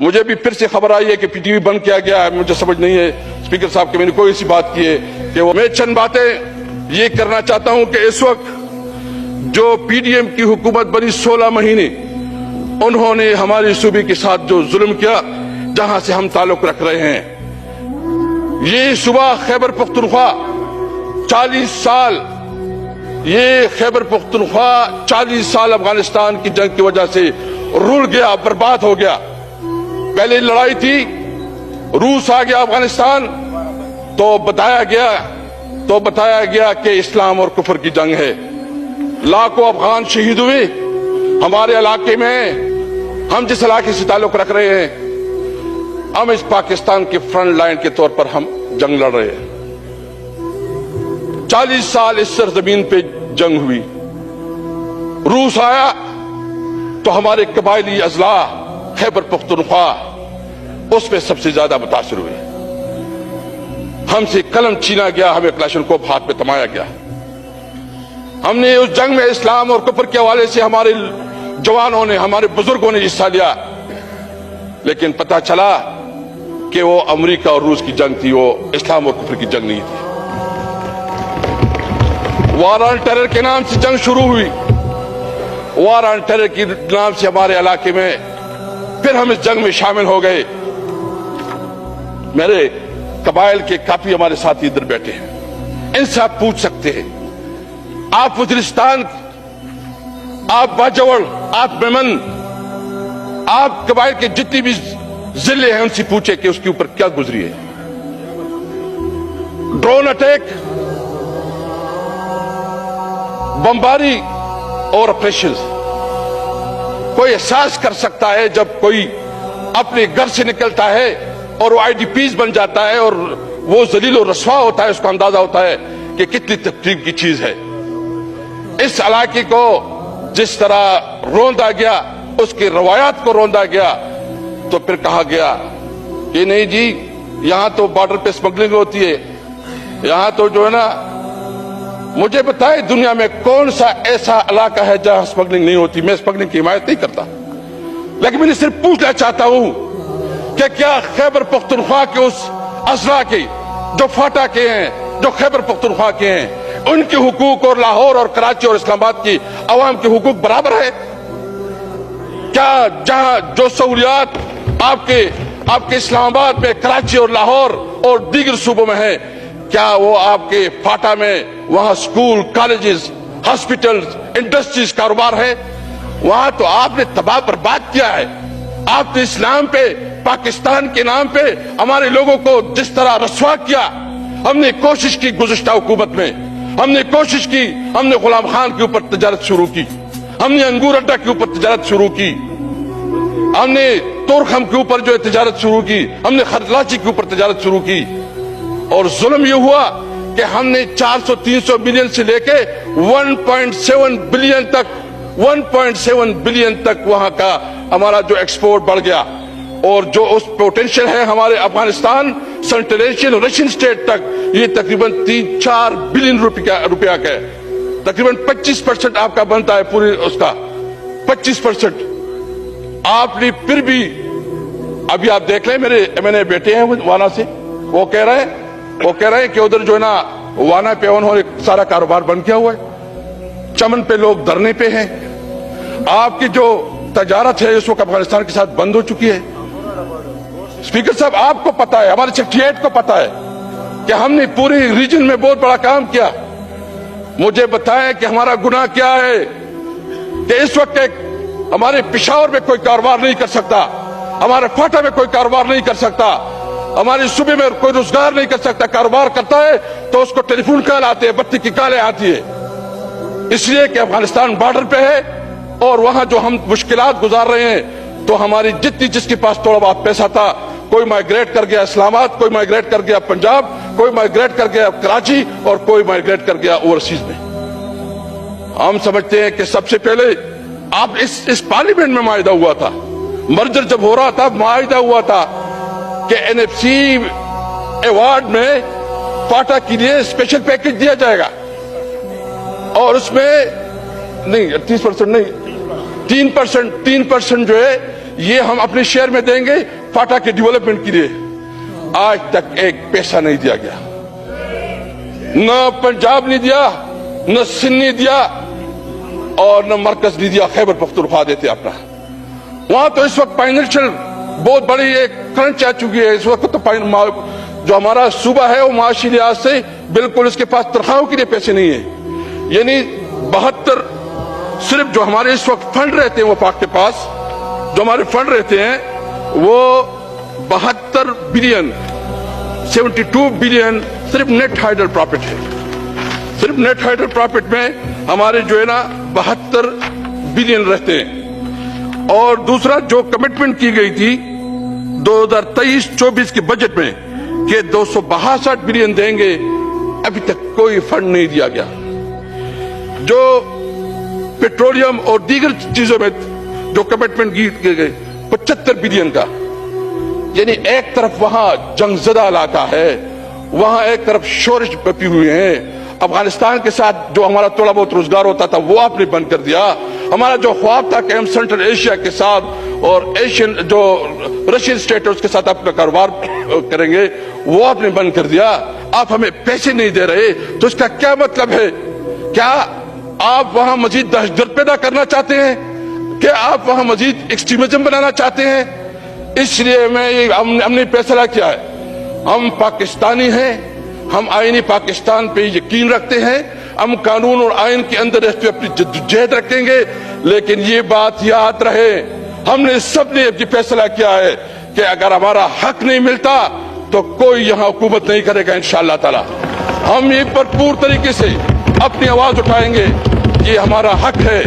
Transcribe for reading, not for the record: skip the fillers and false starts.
मुझे भी फिर से खबर आई है कि पीटीवी बंद किया गया है। मुझे समझ नहीं है स्पीकर साहब कि मैंने कोई ऐसी बात की है कि वो मैं चंद बातें ये करना चाहता हूं कि इस वक्त जो पीडीएम की हुकूमत बनी 16 महीने उन्होंने हमारे सूबे के साथ जो जुल्म किया, जहां से हम ताल्लुक रख रहे हैं, ये सूबा खैबर पख्तूनख्वा 40 साल, ये खैबर पख्तूनख्वा 40 साल अफगानिस्तान की जंग की वजह से रुल गया, बर्बाद हो गया। पहले लड़ाई थी, रूस आ गया अफगानिस्तान, तो बताया गया कि इस्लाम और कुफर की जंग है। लाखों अफगान शहीद हुए हमारे इलाके में। हम जिस इलाके से ताल्लुक रख रहे हैं, हम इस पाकिस्तान के फ्रंट लाइन के तौर पर हम जंग लड़ रहे हैं। 40 साल इस सरजमीन पे जंग हुई। रूस आया तो हमारे कबायली अजला खैबर पख्तूनख्वा उसमें सबसे ज्यादा मुतासिर हुए। हमसे कलम छीना गया, हमें क्लाशनकोफ हाथ में थमाया गया। हमने उस जंग में इस्लाम और कुफर के हवाले से हमारे जवानों ने, हमारे बुजुर्गों ने हिस्सा लिया, लेकिन पता चला कि वो अमेरिका और रूस की जंग थी, वो इस्लाम और कुफर की जंग नहीं थी। वार ऑन टेरर के नाम से जंग शुरू हुई। वार ऑन टेरर के नाम से हमारे इलाके में फिर हम इस जंग में शामिल हो गए। मेरे कबाइल के काफी हमारे साथी इधर बैठे हैं, इनसे आप पूछ सकते हैं। आप वजीरिस्तान, आप बाजवड़, आप मेमन, आप कबाइल के जितनी भी जिले हैं, उनसे पूछे कि उसके ऊपर क्या गुजरी है। ड्रोन अटैक, बमबारी और ऑपरेशन। कोई एहसास कर सकता है जब कोई अपने घर से निकलता है और वो आईडीपीज बन जाता है और वो जलील और रस्वा होता है, उसको अंदाजा होता है कि कितनी तकलीफ की चीज है। इस इलाके को जिस तरह रोंदा गया, उसकी रवायात को रोंदा गया, तो फिर कहा गया कि नहीं जी, यहां तो बॉर्डर पे स्मगलिंग होती है, यहां तो जो है ना, मुझे बताए दुनिया में कौन सा ऐसा इलाका है जहां स्मगलिंग नहीं होती। मैं स्मगलिंग की हिमायत नहीं करता, लेकिन मैं सिर्फ पूछना चाहता हूं कि क्या खैबर पख्तूनख्वा के उस अजला के जो फाटा के हैं, जो खैबर पख्तूनख्वा के हैं, उनके हुकूक और लाहौर और कराची और इस्लामाबाद की अवाम के हुकूक बराबर है? क्या जहां जो सहूलियात आपके इस्लामाबाद में, कराची और लाहौर और दीगर सूबों में है, क्या वो आपके फाटा में वहां स्कूल, कॉलेजेस, हॉस्पिटल्स, इंडस्ट्रीज, कारोबार है? वहां तो आपने तबाह बर्बाद किया है। आपने इस्लाम पे, पाकिस्तान के नाम पे हमारे लोगों को जिस तरह रस्वा किया। हमने कोशिश की गुज़िश्ता हुकूमत में, हमने कोशिश की, हमने गुलाम खान के ऊपर तजारत शुरू की, हमने अंगूर अड्डा के ऊपर तजारत शुरू की, हमने तोरखम के ऊपर जो है तजारत शुरू की, हमने खरलाची के ऊपर तजारत शुरू की। और जुल्म ये हुआ कि हमने 400-300 मिलियन से लेके 1.7 बिलियन तक वहां का हमारा जो एक्सपोर्ट बढ़ गया। और जो उस पोटेंशियल है हमारे अफगानिस्तान, सेंट्रल एशियन और रशियन स्टेट तक, ये तकरीबन 3-4 बिलियन रुपया का है। तकरीबन 25% आपका बनता है पूरी उसका, 25%। आपने फिर भी, अभी आप देख लें, मेरे एमएनए बेटे हैं वाना से, वो कह रहे हैं कि उधर जो है ना वाना पे उन्होंने सारा कारोबार बंद किया हुआ है, चमन पे लोग धरने पे हैं। आपकी जो तजारत है इस वक्त अफगानिस्तान के साथ बंद हो चुकी है। स्पीकर साहब, आपको पता है, हमारे सेक्रेटरीट को पता है कि हमने पूरी रीजन में बहुत बड़ा काम किया। मुझे बताएं कि हमारा गुनाह क्या है कि इस वक्त हमारे पेशावर में कोई कारोबार नहीं कर सकता, हमारे फाटा में कोई कारोबार नहीं कर सकता, हमारे सूबे में कोई रोजगार नहीं कर सकता। कारोबार करता है तो उसको टेलीफोन कॉल आते हैं, बत्ती की कॉलें आती है, इसलिए कि अफगानिस्तान बॉर्डर पे है और वहां जो हम मुश्किलात गुजार रहे हैं, तो हमारी जिसके पास थोड़ा बहुत पैसा था, कोई माइग्रेट कर गया इस्लामाबाद, कोई माइग्रेट कर गया पंजाब, कोई माइग्रेट कर गया कराची और कोई माइग्रेट कर गया ओवरसीज में। हम समझते हैं कि सबसे पहले आप इस पार्लियामेंट में माहिदा हुआ था, मर्जर जब हो रहा था माहिदा हुआ था कि एनएफसी अवार्ड में फाटा के लिए स्पेशल पैकेज दिया जाएगा और उसमें नहीं 30% नहीं 3% जो है یہ ہم اپنے شہر میں دیں گے فاٹا کے ڈیولپمنٹ کے لیے. آج تک ایک پیسہ نہیں دیا گیا, نہ پنجاب نے دیا, نہ سندھ نے دیا, اور نہ مرکز نے دیا. خیبر پختونخوا دیتے اپنا. وہاں تو اس وقت فائنینشیل بہت بڑی ایک کرنچ آ چکی ہے. اس وقت تو جو ہمارا صوبہ ہے وہ معاشی لحاظ سے بالکل اس کے پاس تنخواہوں کے لیے پیسے نہیں ہیں. یعنی 72 صرف جو ہمارے اس وقت فنڈ رہتے ہیں وہ پاک کے پاس جو ہمارے فنڈ رہتے ہیں وہ 72 بلین 72 بلین صرف نیٹ ہائیڈل پروفٹ ہے. صرف نیٹ ہائیڈل پروفٹ میں ہمارے جو ہے نا 72 بلین رہتے ہیں. اور دوسرا جو کمٹمنٹ کی گئی تھی 2023-24 کے بجٹ میں کہ 262 بلین دیں گے, ابھی تک کوئی فنڈ نہیں دیا گیا. جو پیٹرولیم اور دیگر چیزوں میں جو کمٹمنٹ کیے گئے 75 بلین کا, یعنی ایک طرف وہاں جنگ زدہ علاقہ ہے, وہاں ایک طرف شورش پپی ہوئے ہیں. افغانستان کے ساتھ جو ہمارا تھوڑا بہت روزگار ہوتا تھا وہ آپ نے بند کر دیا. ہمارا جو خواب تھا کہ ہم سینٹرل ایشیا کے ساتھ اور ایشین جو رشین اسٹیٹ ہے اس کے ساتھ اپنا کاروبار کریں گے وہ آپ نے بند کر دیا. آپ ہمیں پیسے نہیں دے رہے تو اس کا کیا مطلب ہے؟ کیا آپ وہاں مزید دہشت گرد پیدا کرنا چاہتے ہیں؟ کیا آپ وہاں مزید ایکسٹریمزم بنانا چاہتے ہیں؟ اس لیے ہم نے فیصلہ کیا ہے, ہم پاکستانی ہیں, ہم آئینی پاکستان پہ یقین رکھتے ہیں, ہم قانون اور آئین کے اندر رہتے ہوئے اپنی جدوجہد رکھیں گے. لیکن یہ بات یاد رہے, ہم نے سب نے یہ فیصلہ کیا ہے کہ اگر ہمارا حق نہیں ملتا تو کوئی یہاں حکومت نہیں کرے گا انشاءاللہ تعالی. ہم یہ بھرپور طریقے سے اپنی آواز اٹھائیں گے, یہ ہمارا حق ہے.